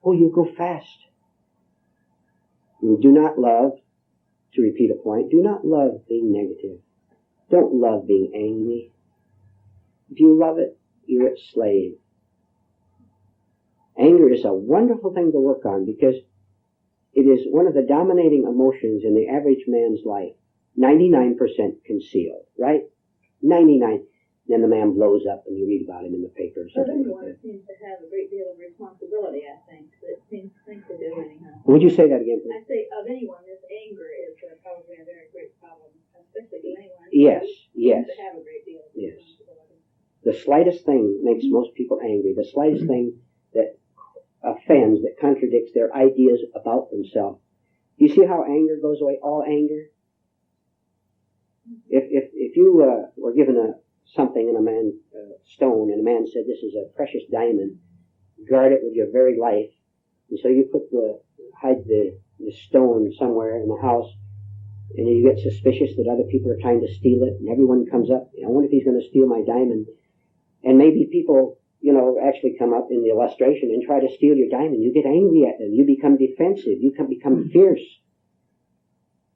Oh, you go fast. You do not love, to repeat a point, do not love being negative. Don't love being angry. If you love it, you're its slave. Anger is a wonderful thing to work on because it is one of the dominating emotions in the average man's life. 99% concealed, right? 99. Then the man blows up and you read about him in the paper. But anyone seems to have a great deal of responsibility, I think. That seems to do anyhow. Would you say that again, please? I say of anyone, this anger is probably a very great problem, especially to anyone. Yes. Seems to have a great deal of responsibility. The slightest thing makes most people angry. The slightest thing that offends, that contradicts their ideas about themselves. You see how anger goes away? All anger. If you were given something in a stone, and a man said, this is a precious diamond, guard it with your very life, and so you hide the stone somewhere in the house, and you get suspicious that other people are trying to steal it, and everyone comes up, I wonder if he's going to steal my diamond, and maybe people, actually come up in the illustration and try to steal your diamond. You get angry at them, you become defensive, you can become fierce.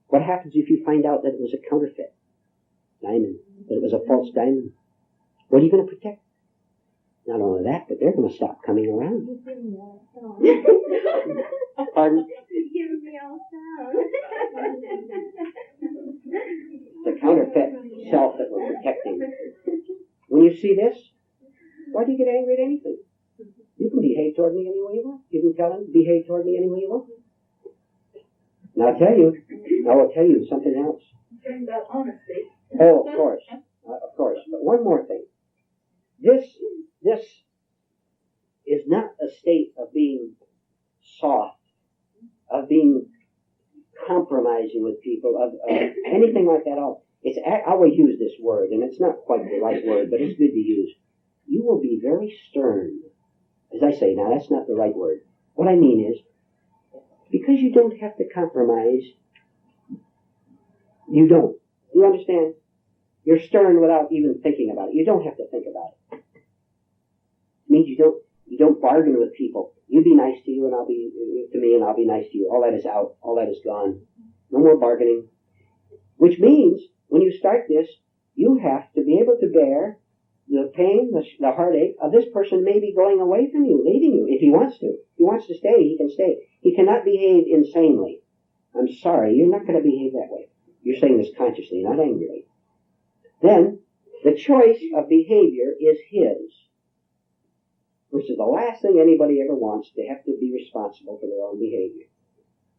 What happens if you find out that it was a counterfeit diamond, that it was a false diamond? What are you going to protect? Not only that, but they're going to stop coming around. Pardon? You're giving me all sound. The counterfeit self that we're protecting. When you see this, why do you get angry at anything? You can behave toward me any way you want. You can tell him, behave toward me any way you want. Now I will tell you something else. Talking about honesty. Oh, of course. But one more thing. This is not a state of being soft, of being compromising with people, of anything like that at all. I always use this word, and it's not quite the right word, but it's good to use. You will be very stern. As I say, now that's not the right word. What I mean is, because you don't have to compromise, you don't. You understand? You're stern without even thinking about it. You don't have to think about it. It means you don't bargain with people. You be nice to you and I'll be to me and I'll be nice to you. All that is out. All that is gone. No more bargaining. Which means when you start this, you have to be able to bear the pain, the heartache of this person maybe going away from you, leaving you, if he wants to. If he wants to stay, he can stay. He cannot behave insanely. I'm sorry, you're not going to behave that way. You're saying this consciously, not angrily. Then, the choice of behavior is his, which is the last thing anybody ever wants, to have to be responsible for their own behavior.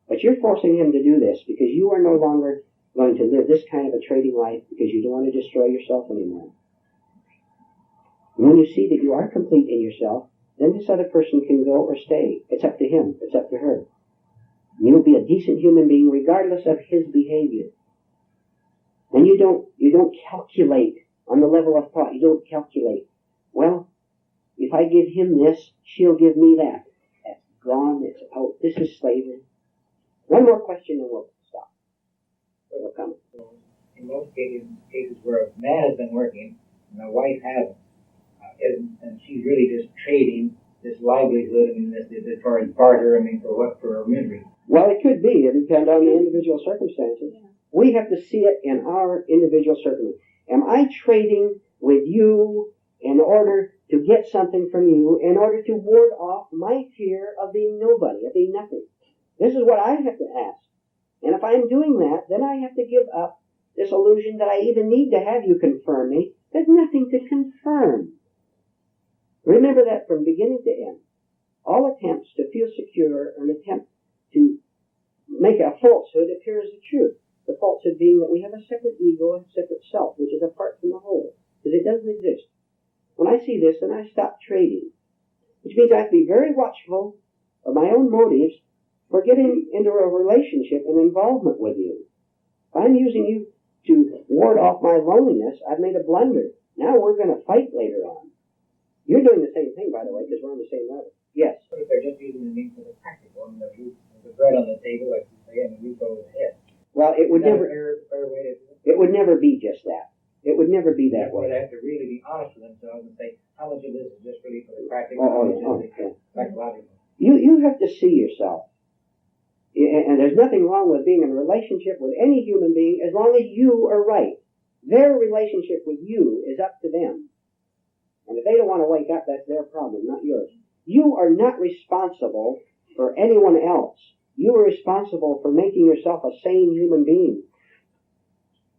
But you're forcing him to do this because you are no longer going to live this kind of a trading life because you don't want to destroy yourself anymore. And when you see that you are complete in yourself, then this other person can go or stay. It's up to him. It's up to her. And you'll be a decent human being regardless of his behavior. And you don't calculate on the level of thought. You don't calculate. Well, if I give him this, she'll give me that. That's gone. It's out. This is slavery. One more question and we'll stop. We'll come. In most cases where a man has been working and a wife hasn't, and she's really just trading this livelihood, as far as barter, for her misery. Well, it could be. It depends on the individual circumstances. Yeah. We have to see it in our individual circumstances. Am I trading with you in order to get something from you, in order to ward off my fear of being nobody, of being nothing? This is what I have to ask. And if I'm doing that, then I have to give up this illusion that I even need to have you confirm me. There's nothing to confirm. Remember that from beginning to end. All attempts to feel secure are an attempt to make a falsehood appear as the truth. The falsehood being that we have a separate ego and a separate self, which is apart from the whole, because it doesn't exist. When I see this, then I stop trading, which means I have to be very watchful of my own motives for getting into a relationship and involvement with you. If I'm using you to ward off my loneliness, I've made a blunder. Now we're going to fight later on. You're doing the same thing, by the way, because we're on the same level. Yes? What if they're just using the means for the practical? I mean, the bread on the table, like you say, and the roof over the head. Well, it would never. Fair way to do it? It would never be just that. It would never be that way. They have to really be honest with themselves and say, how much of this is just really for the practical? Yeah. Psychological? You have to see yourself. And there's nothing wrong with being in a relationship with any human being as long as you are right. Their relationship with you is up to them. And if they don't want to wake up, that's their problem, not yours. You are not responsible for anyone else. You are responsible for making yourself a sane human being.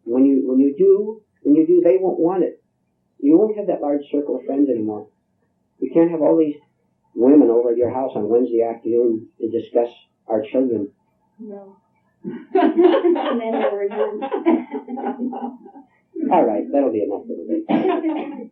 When you do, they won't want it. You won't have that large circle of friends anymore. You can't have all these women over at your house on Wednesday afternoon to discuss our children. No. And then we're done. All right, that'll be enough for today.